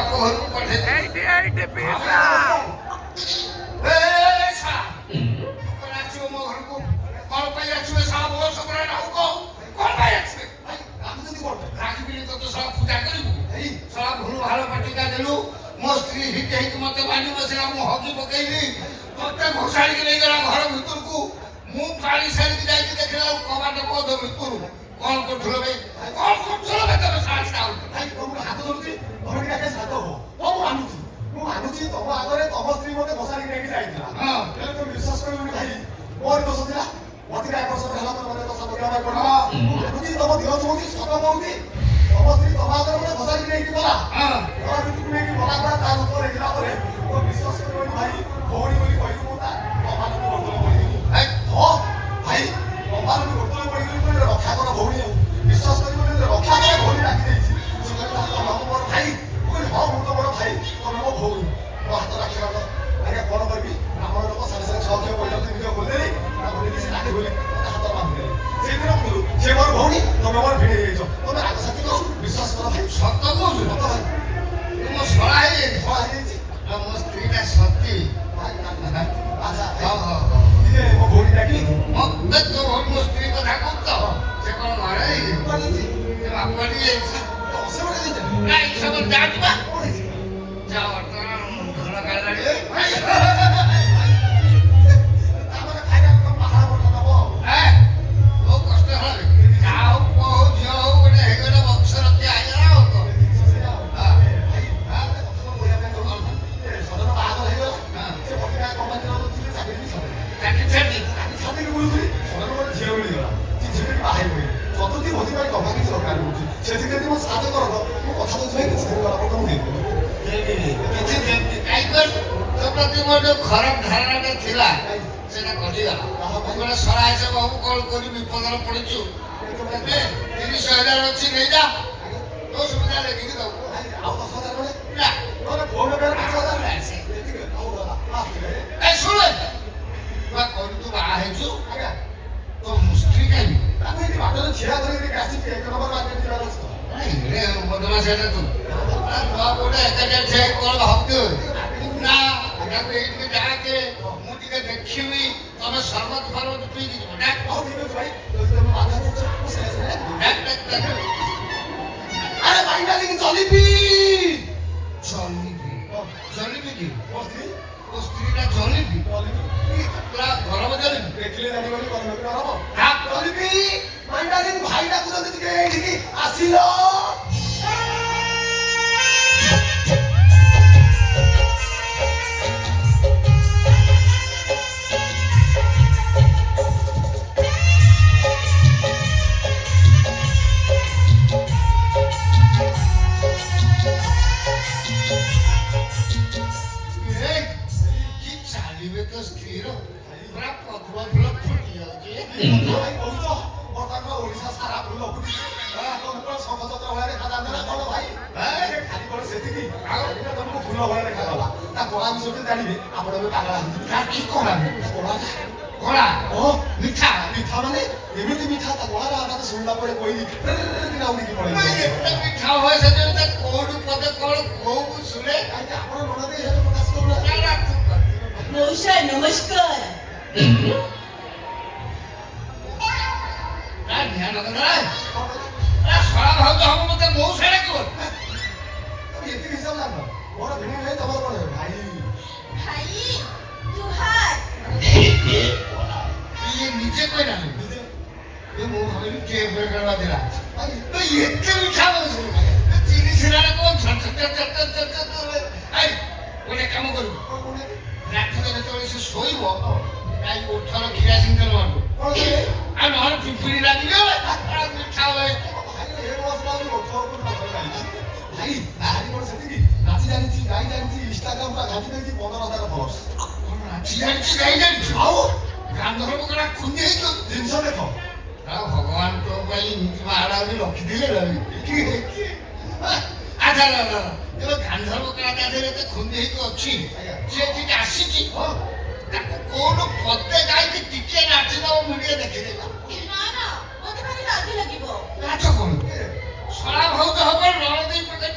ବାପ ଘରକୁ ପଠେଇ ଏଇଠି ଏଇଠି ପିଲା ଆସିବ ମୋ ଘରକୁ କଣ ପାଇଁ ଆସିବେ ସାରା ବୟସ ପରେ ରାହୁ କଣ ପାଇଁ ଆସିବେ ରାଖିବିନି ତତେ ସାରା ପୂଜା କରିବୁ ସାରା ଭୁଲ ଭାଲ ପାଟିକା ଦେଲୁ ମୋ ସ୍ତ୍ରୀ ହିଟ ହେଇକି ମତେ ବାଣ୍ଡି ବସିଲା ମୁଁ ହକି ପକେଇଲି ମତେ ଘୋଷାଡ଼ିକି ନେଇଗଲା ଘର ଭିତରକୁ ମୁଁ ପାଣି ସାରିକି ଯାଇକି ଦେଖିଲା ବେଳକୁ କବାଟ ବନ୍ଦ ଭିତରୁ କଣ କରୁଥିଲ ବେ କଣ କରୁଥିଲ ବେ ତମେ ସାହସ ହାତ ଧରୁଛି ତମେ ଟିକେ ଆଗେ ଶାନ୍ତ ହୁଅ ମୁଁ ମାନୁଛି ତମ ଆଗରେ ତମ ସ୍ତ୍ରୀ ମତେ ଘୋଷାଡ଼ିକି ନେଇକି ଯାଇଥିଲା ହେଲେ ତମେ ବିଶ୍ୱାସ କରିବନି ଭାଇ ମୋର ଦୋଷ ଥିଲା ମତେ ଆକର୍ଷଣ ହେଲା ତମେ ମତେ ଦୋଷ ପକେଇବା ପାଇଁ ପଡିବ ମୁଁ ମାନୁଛି ତମ ଦେହ ଶୁଣୁଛି ସତ କହୁଛି ତମ ସ୍ତ୍ରୀ ତମ ଆଗରେ ମତେ ଘୋଷାଡ଼ିକି ନେଇକି ଗଲା ଘର ଭିତରକୁ ନେଇକି ଗଲା ପରେ ତା ରୂପ ଦେଖିଲା ପରେ ତମେ ବିଶ୍ୱାସ କରିବନି ଭାଇ ଭଉଣୀ ବୋଲି କହିକି ମୁଁ ତା ତମାକୁ ଗୋଡତଳେ ପଡ଼ିଗଲି ହଁ ଭାଇ ତମାକୁ ଗୋଡତଳେ ପଡ଼ିଗଲି ବୋଲି ରକ୍ଷା କର ଭଉଣୀ ବିଶ୍ୱାସ କରିବନି ରକ୍ଷା କର ଭଉଣୀ ଡାକି ଦେଇଛି ସେ କହିଲା ତମ ମୋର ଭାଇ ମୁଁ କହିଲି ହଁ ମୁଁ ତ ମୋର ଭାଇ ତମେ ମୋ ଭଉଣୀ ମୋ ହାତ ରାଖିବା ତ ଆଜ୍ଞା କଣ କରିବି ଆମର ଲୋକ ସାଙ୍ଗେ ସାଙ୍ଗେ ଛଅ କ୍ଷୟ ପଇଲା ଭିଡ଼ିଓ ଖୋଲିଦେଲି ତାପରେ ସେ ରାଖି ଖୋଲି ମତେ ହାତ ବାନ୍ଧିଦେଲି ସେଇଦିନ ମୁଁ ସେ ମୋର ଭଉଣୀ ତମେ ମୋର ଭିଡ଼ି ହେଇଛ ତମେ ଆଗ ସାଥୀ କର ବିଶ୍ୱାସ କର ଭାଇ ସତ କହୁଛୁ ସତ ଭାଇ ମୋ ଶଳା ହେଇଯାଇଛି ହେଇଯାଇଛି ମୋ ସ୍ତ୍ରୀଟା ସତୀ ଆଚ୍ଛା ହଉ ଟିକେ ମୋ ଭଉଣୀ ଡାକି ମତେ ତୋ ଭଉଣୀ ମୋ ସ୍ତ୍ରୀ କଥା କହୁଛ ତ ସେ କଣ ଘରେ ହେଇଛି ସେ ବାପ ହେଇଯାଇଛି ସେ ଗୋଟେ ଦେଇଛନ୍ତି ନାଇଁ ସବୁ ଯାଉଥିବା କଣ ହେଇଛି ଯା ବର୍ତ୍ତମାନ ଘର କାଢ଼ିଲାଣି ତାମାନେ ଖାଇବା କଣ ବାହାର ବର୍ଷ ଦବ ବହୁତ କଷ୍ଟ ହେଲା ଯାହା ହଉ ପୁଅ ହଉ ଝିଅ ହଉ ଗୋଟେ ହେଇଗଲେ ବଂଶ ରକ୍ଷା ହେଇଗଲା ଆଉ କଣ ସଦନ ବାହାଘର ହେଇଗଲା ସେ ପତ୍ରିକା କମ୍ପାନୀର ଚାକିରି ବି ସରିଲା ଚାକିରି ଛାଡ଼ି ଛାତ୍ରୀକି ବୁଲୁଥିଲି ସଦନ ଗୋଟେ ଝିଅ ମିଳିଗଲା ସେ ଝିଅଟି ବାହା ହେଇ ପଡ଼ିଲେ ଚତୁର୍ଥୀ ଭୋଜି ପାଇଁ ଟଙ୍କା କିଛି ଦରକାର ପଡ଼ୁଛି ସେଥିରେ ଯଦି ମୋ ସାହାଯ୍ୟ କର ମୁଁ କଥା ଦଉଛି ଭାଇ କିଛି ଦିନ ଗଲା ପରେ ମୁଁ ଦେଇଦେବି କିଛି କାହିଁକି ତୋ ପ୍ରତି ମୋର ଯୋଉ ଖରାପ ଧାରଣାଟା ଥିଲା ସେଟା କଟିଗଲା ଗୋଟେ ସରା ହିସାବ ହବୁ କଣ କରି ବିପଦରେ ପଡ଼ିଛୁ 30,000 ଅଛି ନେଇଯା ତୋ ସୁବିଧା ଦେଖିକି ଦବୁ ଆଉ 10,000 ବେଳେ ନା ନହେଲେ ଫୋନ୍ ପେରେ 5,000 ଏ ଶୁଣ ତୁ କହିଲୁ ତୁ ବାହା ହେଇଛୁ ଆଜ୍ଞା ତୋ ସ୍ତ୍ରୀ କାହିଁକି ତାକୁ ଏଠି ବାଟରେ ଛିଡ଼ା କରିକି ଆସିକି 1 ନମ୍ବର ମାର୍କେଟ ଯିବାର ଅଛି ତ ବଦମାସ ହେଲେ ତୁ ଗୋଟେ ଏକାଠି ଠିଆ କଣ ଭାବୁଛୁ ନା ତାକୁ ଏଇଠିକି ଡାକେ ମୁଁ ଟିକେ ଦେଖିବି ତମେ ସରବତ ଫରବତ ପିଇକି ଯିବ ଡାକ ହଉ ଠିକ୍ ଅଛି ଭାଇ ତମେ ବାଧା କରୁଛ ମୁଁ ସେ ଆରେ ଭାଇ ଡାଲିକି ଜଲିପି ଜଲିବି କି ମୋ ସ୍ତ୍ରୀ ତୋ ସ୍ତ୍ରୀଟା ଜଲିବି ଜଲିପି ପୁରା ଗରମ ଜଲିବି ଦେଖିଲେ ଜାଣିବନି କଣ ହବ ଡାକ ଜଲିପି ଭାଇ ଡାଲିକି ଭାଇ ଡାକୁଛନ୍ତି ଟିକେ ଏଇଠିକି ଆସିଲ କି ଚାଲିବେ ତ ସ୍ତ୍ରୀର ପୁରା ପଦ୍ମ ଫୁଲ ଫୁଟି ଯାଉଛି ଭାଇ କହୁଛ ବର୍ତ୍ତମାନ ଓଡ଼ିଶା ସାରା ଫୁଲ ଫୁଟିଛି ଶଙ୍ଖଚକ୍ର ଭଳିଆ ଦେଖାଯାଆନ୍ତା ନା କଣ ଭାଇ ଖାଲି କଣ ସେତିକି ଏଇଟା ତମକୁ ଫୁଲ ଭଳିଆ ଦେଖାଗଲା ତା କଳା ବିଷୟରେ ଜାଣିବେ ଆପଣ ଏବେ ପାଗଳା ହେଇଯିବେ ତା କି କଳା କଳା କଳା ଓ ମିଠା ମିଠା ମାନେ ଏମିତି ମିଠା ତା କଳାର ଆବାଜ ଶୁଣିଲା ପରେ କହିଲି ଉଡ଼ିକି ପଳେଇବ ଏତେ ମିଠା ହୁଏ ସେତେବେଳେ ତା କୋଉଠୁ ପଦେ କଣ କୋଉ ଶୁଣେ କାହିଁକି ଆପଣ ମନ ଦେଇ ହେଲେ ପ୍ରକାଶ କରୁନା ନା ତୁ କର मौसा नमस्कार ନା ଧ୍ୟାନ କର ଶଳା ଭାଉଜ ହବ ମତେ ବହୁ ସାରା କିବ ତମେ ଏତିକି ହିସାବ ଜାଣିନ ମୋର ଭିଣୀ ଭାଇ ତମର କଣ ଭାଇ भाई जुहार ଇଏ ନିଜେ କହିଲା ଏ ମୁଁ ଭାବିଲି କିଏ ବେଗଳା ଦେଲା ତ ଏତେ ମିଠା ହଉଛି ଚିନି ସିନାରେ କଣ ଗୋଟେ କାମ କରିବୁ ରାତିରେ ଯେତେବେଳେ ସେ ଶୋଇବ କାହିଁ ଓଠର କିରାସିନ ତେଲ ମାରିବୁ ଆଉ ନହେଲେ ପିମ୍ପିଡ଼ି ଲାଗିବ ମିଠା ହୁଏ ଭାଇ ଭାଇ କଣ ସେତିକି ନାଚି ଜାଣିଛି ଗାଇ ଜାଣିଛି ଇନଷ୍ଟାଗ୍ରାମ ପୁରା ଘାଟି ଦେଇଛି 15,000 ଫଲୋଅର୍ସ ନାଚି ଜାଣିଛି ଗାଇ ଜାଣିଛୁ ଆଉ ଗାନ୍ଧର୍ବ କଣା ଖୁନ୍ଦି ହେଇଛୁ ଜିନିଷ ଦେଖ ଆଉ ଭଗବାନ ତୋ ପାଇଁ ଏମିତି ମାଡ଼ା ବି ରଖିଥିଲେ ଆଚ୍ଛା ଏବେ ଗାନ୍ଧର୍ବ କଳା ତା ଦେହରେ ଏତେ ଖୁନ୍ଦି ହେଇକି ଅଛି ସେ ଟିକେ ଆସିଛି ତାକୁ କୋଉଠୁ ପଦେ ଗାଇକି ଟିକେ ନାଚିଦବ ମିଡ଼ିଆ ଦେଖିଦେଲା ना ना मते खाली लाज লাগিব ନାଚ କଣ ଶଳା ଭାଉଜ ହବ ନଳଦେଇ ପକେଟ